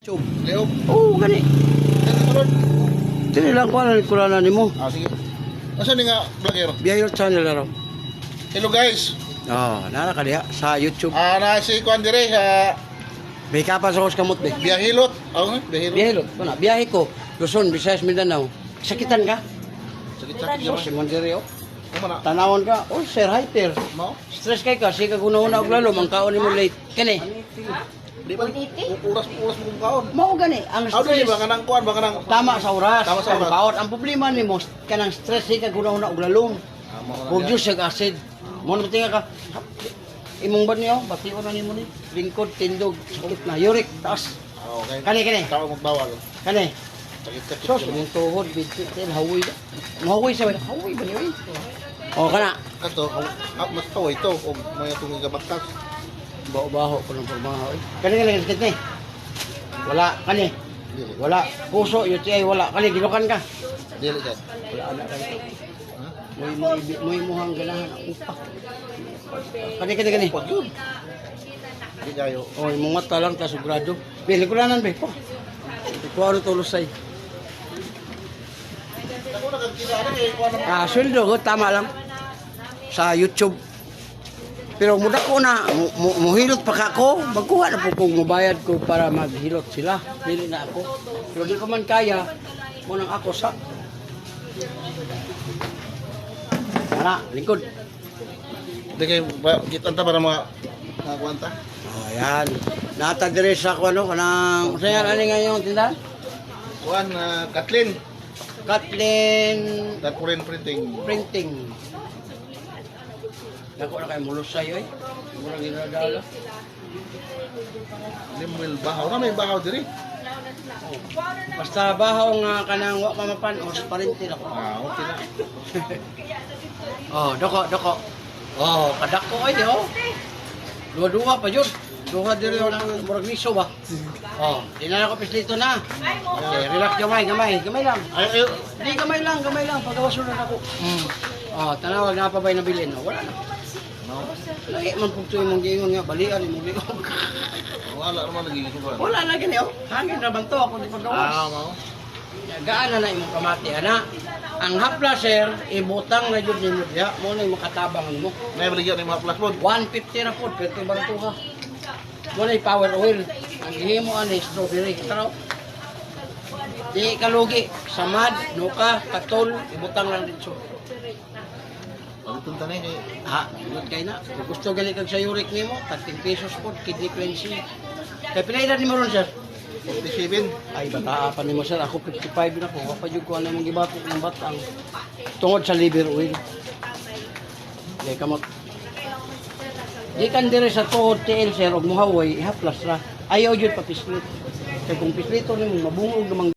Chub. Leog. Oo, gani. Sunod. Dili lang ko na kulanan nimo. Sige. Asa ni nga vlogger? Biyayot channel na raw. Hello guys. Oh, nara ka diha sa YouTube. Na si Kuan dire sa May kapas ako sa kamot be. Biyahilot. Biyahilot. Biyahilot. Kuna, biyahe ko. Luzon, Visayas, Mindanao. Sakitan ka? Sakit-sakit Oh, naman. si Mondrio. Kumana. Tanawon ka. Oh, sir, hyper. Mo? Stress kay ka. Sige, una-una og lalo. Mangkaon ni mo late. Kani? Di ba? Uras mo kung kaon. Mao gani. Ang Ano di stress. ba kanang kuan ba kanang Tama sa oras. Tama sa oras. Bawat ang problema ni mo, kanang stress kay ka una-una og lalong. Huwag juice sa acid. Mo na tinga ka. Imong ba niyo? Batiyon na nimo ni. Lingkod, tindog, sakit na. Uric, taas. Okay. Kani. Tao magbawal. Kani. Sakit-sakit. Sos, yung tuhod, bitin, hawi. Mahawi sa ba? Hawi ba niyo? O, kana. Kato, mas taway to og may tungi ka baktas. Baho-baho ko ng pagmahaw. Kani, sakit ni. Wala, kani. Dili. Wala. Puso, UTI, wala. Kani, ginukan ka. Dili ka. Wala, anak ka ito. Ha? Muy muhang ganahan ang upa. Kani. Pag yun. Di kayo. O, yung mga mata lang, tas grado. Bili ko na be. Ito ano tulusay. Ako nagkilala kay kuan ang Sweldo ko, tama lang. Sa YouTube. Pero muda ko na, muhilot pa ka ako. Magkuha na po kung mabayad ko para maghilot sila. Pili na ako. Pero di ko man kaya, munang ako sa... Tara, lingkod. Di kay kita ta para mga kuanta. Oh, yan. Natadres ako ano, kanang... Saan ano nga yung tindahan? Kuan Kathleen. Kathleen Tarpaulin printing. Printing. Nako na kayo mulusay, oy. Murang ginadala. Limwil bahaw na may bahaw diri. Basta bahaw nga kanang wa mamapan o sa parintin ako. Okay na. Oh, doko. Oh, kadako ay di oh. Dua-dua pa jud. Duha diri ang murag niso ba? Oh, di na ako pislito na. Okay, relax gamay lang. Ay Di gamay lang, pagawaso na ako. Oh, tanawag na pa bay nabilin. Oh, wala na. no. Lagi man pugto imong giingon nga balian imong giingon. Wala naman lagi ko ba. Wala na gani oh. Hangin ra man to ako di pagawas. Mo. Gaan na imong kamati ana. Ang hapla sir, ibutang na jud nimo diha, mo na imong katabang nimo. May baligyan ni mga plus pod. 150 na po, pero barto ka. Mo na power oil. Ang himo ani strawberry. Pero di kalugi, samad, nuka, katol, ibutang lang dito. Pagtunta na kay Ha, good kay na. Kung gusto gali kag sa uric nimo, 13 pesos po, kidney cleansing. Kay pinailan nimo ron sir? 47. Ay, bata pa nimo sir. Ako 55 na po. Wapa jud ko ano mong gibatok ng batang. Tungod sa liver oil. Kay kamot. Di kan dire sa tuhod tiil sir og muhaway, ihaplas ra. Ayaw jud pa pislit. Kay kung pislito nimo mabungog namang